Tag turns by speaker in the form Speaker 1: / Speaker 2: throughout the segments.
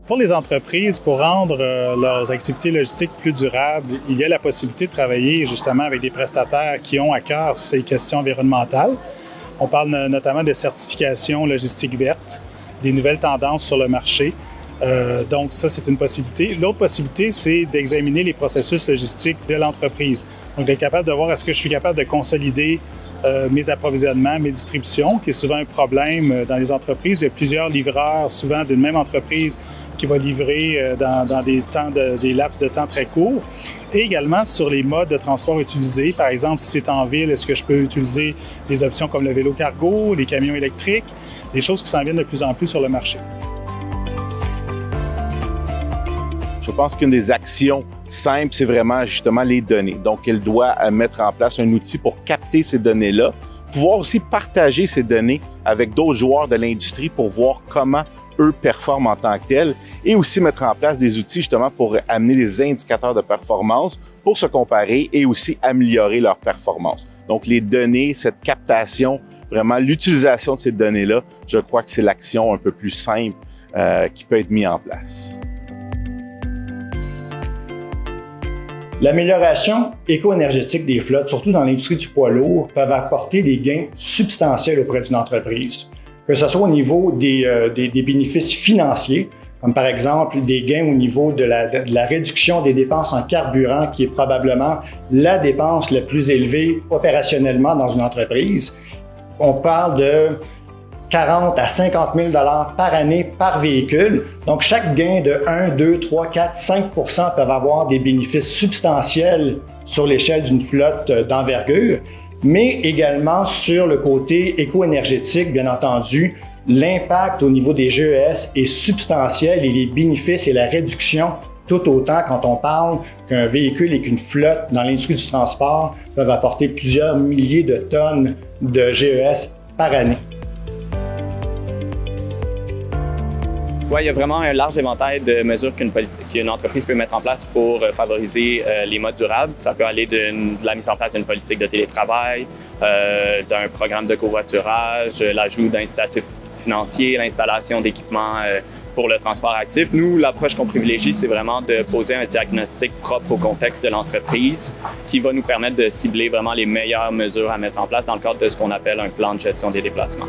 Speaker 1: Pour les entreprises, pour rendre leurs activités logistiques plus durables, il y a la possibilité de travailler justement avec des prestataires qui ont à cœur ces questions environnementales. On parle notamment de certification logistique verte, des nouvelles tendances sur le marché. Donc ça, c'est une possibilité. L'autre possibilité, c'est d'examiner les processus logistiques de l'entreprise. Donc d'être capable de voir est-ce que je suis capable de consolider mes approvisionnements, mes distributions, qui est souvent un problème dans les entreprises. Il y a plusieurs livreurs, souvent d'une même entreprise, qui va livrer dans des laps de temps très courts. Et également sur les modes de transport utilisés. Par exemple, si c'est en ville, est-ce que je peux utiliser des options comme le vélo cargo, les camions électriques, des choses qui s'en viennent de plus en plus sur le marché.
Speaker 2: Je pense qu'une des actions simples, c'est vraiment justement les données. Donc, elle doit mettre en place un outil pour capter ces données-là, pouvoir aussi partager ces données avec d'autres joueurs de l'industrie pour voir comment eux performent en tant que tels et aussi mettre en place des outils justement pour amener des indicateurs de performance pour se comparer et aussi améliorer leur performance. Donc, les données, cette captation, vraiment l'utilisation de ces données-là, je crois que c'est l'action un peu plus simple qui peut être mise en place.
Speaker 3: L'amélioration éco-énergétique des flottes, surtout dans l'industrie du poids lourd, peuvent apporter des gains substantiels auprès d'une entreprise, que ce soit au niveau des bénéfices financiers, comme par exemple des gains au niveau de la réduction des dépenses en carburant, qui est probablement la dépense la plus élevée opérationnellement dans une entreprise. On parle de 40 à 50 000 $ par année par véhicule. Donc, chaque gain de 1, 2, 3, 4, 5 % peuvent avoir des bénéfices substantiels sur l'échelle d'une flotte d'envergure, mais également sur le côté éco-énergétique, bien entendu. L'impact au niveau des GES est substantiel et les bénéfices et la réduction tout autant quand on parle qu'un véhicule et qu'une flotte dans l'industrie du transport peuvent apporter plusieurs milliers de tonnes de GES par année.
Speaker 4: Oui, il y a vraiment un large éventail de mesures qu'une entreprise peut mettre en place pour favoriser les modes durables. Ça peut aller de la mise en place d'une politique de télétravail, d'un programme de covoiturage, l'ajout d'incitatifs financiers, l'installation d'équipements pour le transport actif. Nous, l'approche qu'on privilégie, c'est vraiment de poser un diagnostic propre au contexte de l'entreprise qui va nous permettre de cibler vraiment les meilleures mesures à mettre en place dans le cadre de ce qu'on appelle un plan de gestion des déplacements.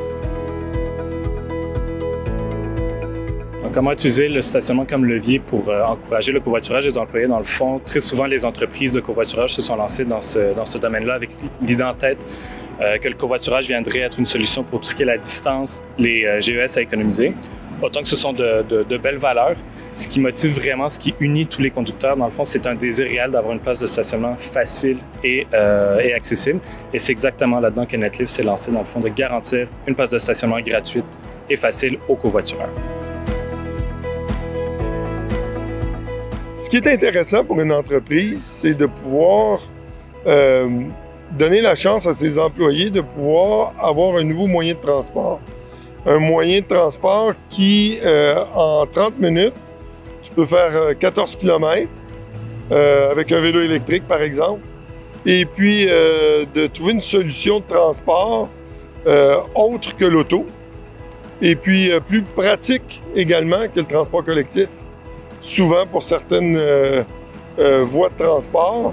Speaker 1: Comment utiliser le stationnement comme levier pour encourager le covoiturage des employés? Dans le fond, très souvent, les entreprises de covoiturage se sont lancées dans ce domaine-là avec l'idée en tête que le covoiturage viendrait être une solution pour tout ce qui est la distance, les GES à économiser. Autant que ce sont de belles valeurs, ce qui motive vraiment, ce qui unit tous les conducteurs, dans le fond, c'est un désir réel d'avoir une place de stationnement facile et accessible. Et c'est exactement là-dedans que Netlift s'est lancé, dans le fond, de garantir une place de stationnement gratuite et facile aux covoitureurs.
Speaker 5: Ce qui est intéressant pour une entreprise, c'est de pouvoir donner la chance à ses employés de pouvoir avoir un nouveau moyen de transport. Un moyen de transport qui, en 30 minutes, tu peux faire 14 km avec un vélo électrique, par exemple. Et puis, de trouver une solution de transport autre que l'auto. Et puis, plus pratique également que le transport collectif. Souvent, pour certaines voies de transport,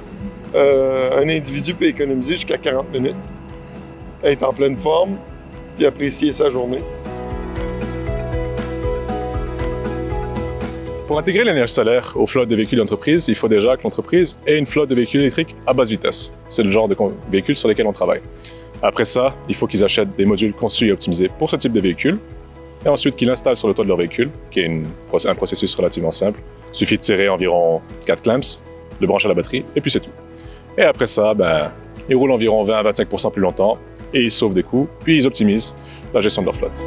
Speaker 5: un individu peut économiser jusqu'à 40 minutes, être en pleine forme, puis apprécier sa journée.
Speaker 6: Pour intégrer l'énergie solaire aux flottes de véhicules d'entreprise, il faut déjà que l'entreprise ait une flotte de véhicules électriques à basse vitesse. C'est le genre de véhicules sur lesquels on travaille. Après ça, il faut qu'ils achètent des modules conçus et optimisés pour ce type de véhicule. Et ensuite qu'ils l'installent sur le toit de leur véhicule, qui est un processus relativement simple. Il suffit de tirer environ 4 clamps, de brancher à la batterie, et puis c'est tout. Et après ça, ils roulent environ 20 à 25 % plus longtemps, et ils sauvent des coûts, puis ils optimisent la gestion de leur flotte.